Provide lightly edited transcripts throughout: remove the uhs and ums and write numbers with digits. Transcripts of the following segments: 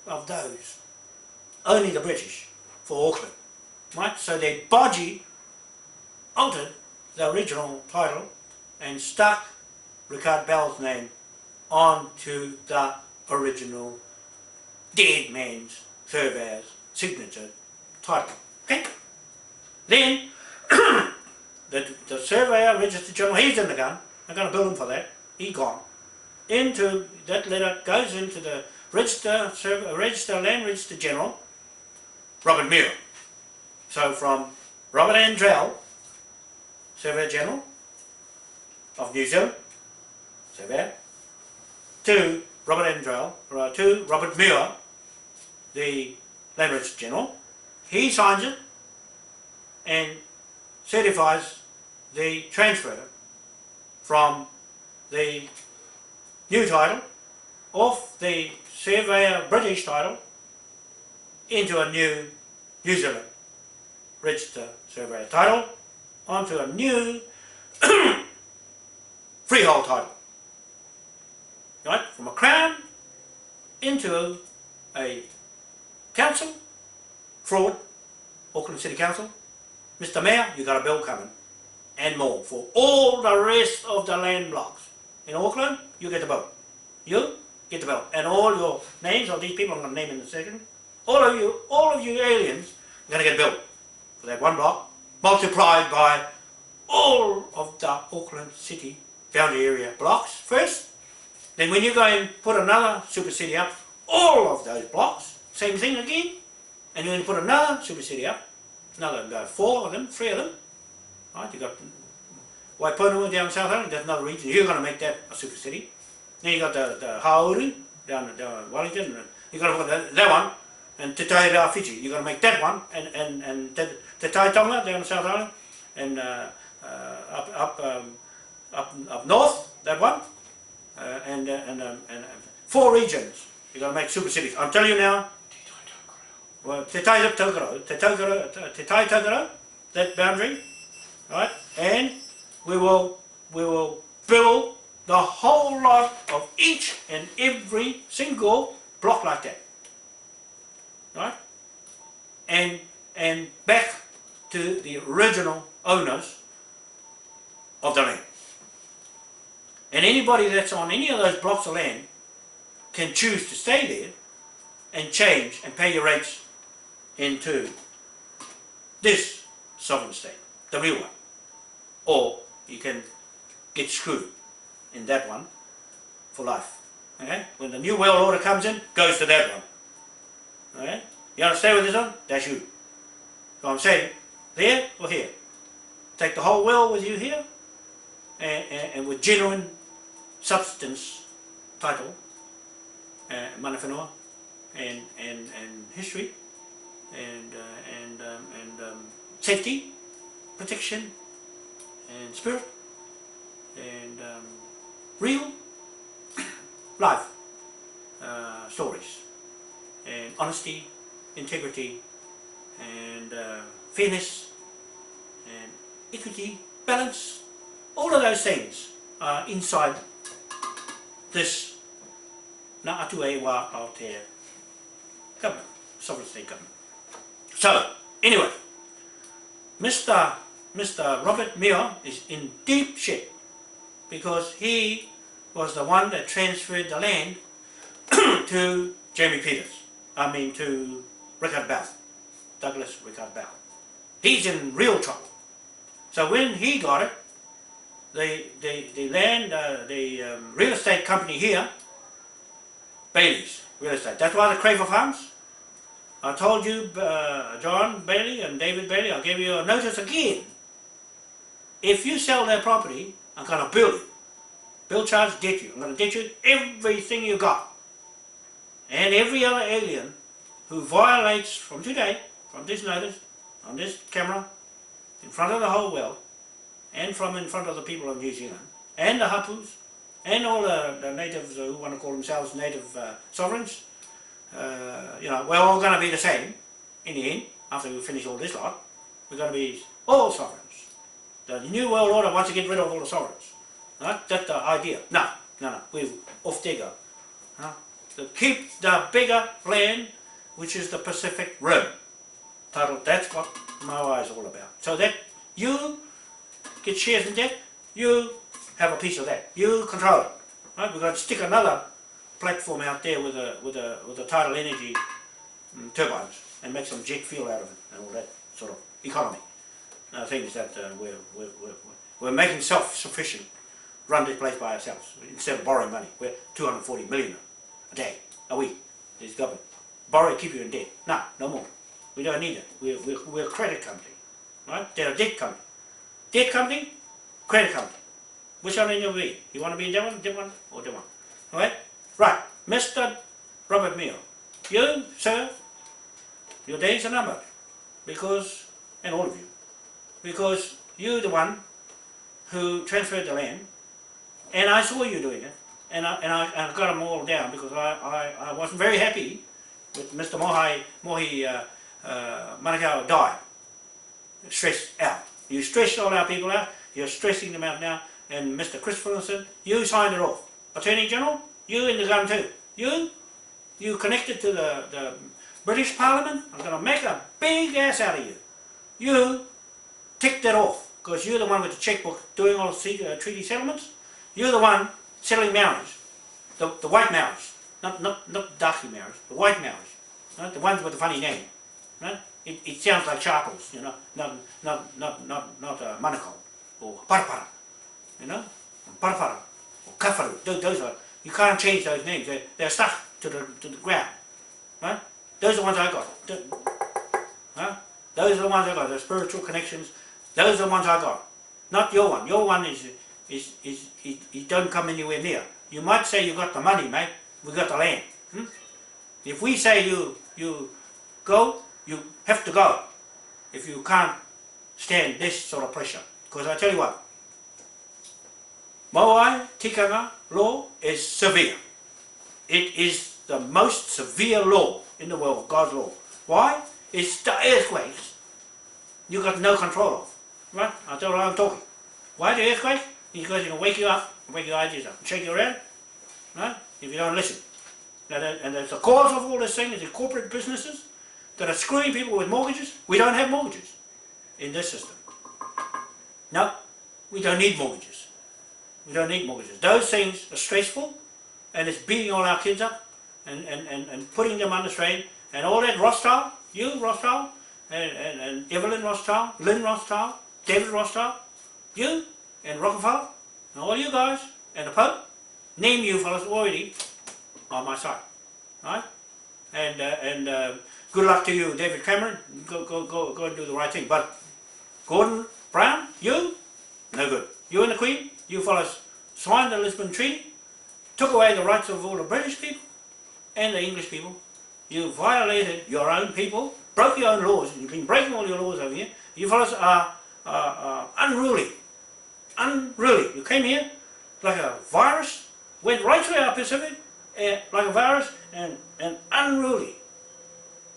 of those, only the British for Auckland, right? So they bodgy altered the original title and stuck Rikard Bell's name onto the original dead man's surveyor's signature title. Okay? Then the surveyor registered general, he's in the gun, I'm going to bill him for that, he gone. Into that letter goes into the Land Register General, Robert Muir. So from Robert Andrell, Surveyor General of New Zealand, Surveyor, to Robert Andrell, to Robert Muir, the Land Register General. He signs it and certifies the transfer from the new title of the Surveyor British title into a new New Zealand Register Surveyor title onto a new freehold title. Right? From a Crown into a council, fraud, Auckland City Council. Mr. Mayor, you got a bill coming and more for all the rest of the land blocks. In Auckland, you get the bill. You get the bill. And all your names of these people I'm going to name in a second, all of you aliens are going to get a bill for that one block, multiplied by all of the Auckland City boundary area blocks first. Then when you go and put another super city up, all of those blocks, same thing again. And then you put another super city up, another 4 of them, 3 of them. Right, you got Waiponua down South Island, that's another region. You're going to make that a super city. Then you got the Hauru down Wellington. You got to put that one, and Te Taira Fiji. You got to make that one, and Te Taitonga down South Island, and up north that one, and 4 regions. You got to make super cities. I'm telling you now. Well, Te Taitokoro, that boundary, right? And we will build the whole lot of each and every single block like that, right? And back to the original owners of the land. And anybody that's on any of those blocks of land can choose to stay there and change and pay your rates into this sovereign state, the real one. Or you can get screwed in that one for life. Okay? When the new world order comes in, goes to that one. Okay? You want to stay with this one? That's you. So I'm saying, there or here. Take the whole world with you here, and with genuine substance, title, MANAWHENUA, and history, and safety, protection, and spirit, and real life stories, and honesty, integrity, and fairness, and equity, balance. All of those things are inside this Na atu e wā Aotea government, sovereign state government. So, anyway, Mr. Robert Muir is in deep shit because he was the one that transferred the land to Jamie Peters. To Rikard Bell, Douglas Rikard Bell. He's in real trouble. So when he got it, the land, the real estate company here, BAYLEY's real estate. That's why the CRAFAR FARMS. I told you, John Bayley and David Bayley, I'll give you a notice again. If you sell their property, I'm going to bill you. Bill charge, get you. I'm going to get you everything you got. And every other alien who violates from today, from this notice, on this camera, in front of the whole world, and in front of the people of New Zealand, and the hapus, and all the natives who want to call themselves native sovereigns, we're all going to be the same in the end. After we finish all this lot, we're going to be all sovereigns. The new world order wants to get rid of all the sovereigns. Right? That's the idea. No, we're off they go. to keep the bigger land, which is the Pacific Rim. Title, that's what MOAI is all about. So that you get shares in that, you have a piece of that, you control it. Right? We've got to stick another platform out there with a tidal energy turbines and make some jet fuel out of it and all that sort of economy. Things that we're making self-sufficient, run this place by ourselves instead of borrowing money. We're 240 million a day, a week. This government borrow, keep you in debt. No more. We don't need it. We're a credit company, right? They're a debt company. Debt company, credit company. Which one do you want to be? You want to be that one, or that one? All right? Right, Mr. Robert Mio, you, sir, your days are numbered, because, and all of you, because you're the one who transferred the land, and I saw you doing it, and I got them all down because I wasn't very happy with Mr. Mohi Manukau died, stressed out. You stressed all our people out, you're stressing them out now, and Mr. Christopherson, you signed it off. Attorney General, you in the gun too. You connected to the British Parliament, I'm going to make a big ass out of you. You ticked that off, because you're the one with the checkbook doing all the treaty settlements. You're the one settling Maoris, the white Maoris, not darky Maoris, the white Maoris, right? The ones with the funny name. Right? It sounds like Sharples, you know, not Manukau or Parapara, you know, Parapara or Kafaru. Those are, you can't change those names. They're stuck to the ground, right? Those are the ones I got. Huh? Those are the ones I got. The spiritual connections. Those are the ones I got. Not your one. Your one is it don't come anywhere near. You might say you got the money, mate. We got the land. If we say you go, you have to go. If you can't stand this sort of pressure, because I tell you what, MOAI tikanga law is severe. It is the most severe law in the world, God's law. Why? It's the earthquakes you got no control of. Right? I'll tell you what I'm talking. Why the earthquake? Because it can wake you up, wake your ideas up, and shake you around, right? If you don't listen. And the cause of all this thing is the corporate businesses that are screwing people with mortgages. We don't have mortgages in this system. No, we don't need mortgages. We don't need mortgages. Those things are stressful, and it's beating all our kids up and putting them under strain. And all that Rothschild, you Rothschild, and Evelyn Rothschild, Lynn Rothschild, David Rothschild, you and Rockefeller, and all you guys, and the Pope, name you fellas already on my side, right? And good luck to you, David Cameron. Go and do the right thing. But Gordon Brown, you, no good. You and the Queen, you fellas signed the Lisbon Treaty, took away the rights of all the British people and the English people. You violated your own people, broke your own laws, and you've been breaking all your laws over here. You fellas are unruly. Unruly. You came here like a virus, went right through our Pacific, like a virus, and unruly.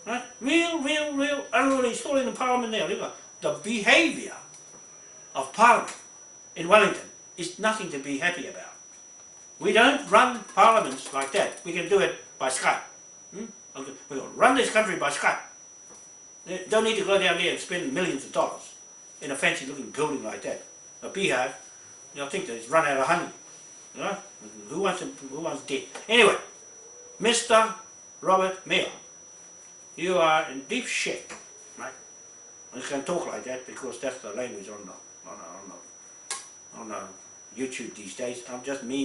Right? Real unruly. Still in the Parliament there. Look at the behaviour of Parliament in Wellington is nothing to be happy about. We don't run parliaments like that. We can do it by Skype. We can run this country by Skype. They don't need to go down there and spend millions of dollars in a fancy looking building like that. A beehive, I think they've run out of honey. You know? Who wants debt? Anyway, Mr. Robert Mayor, you are in deep shit, right? I can talk like that because that's the language on YouTube these days. I'm just mean.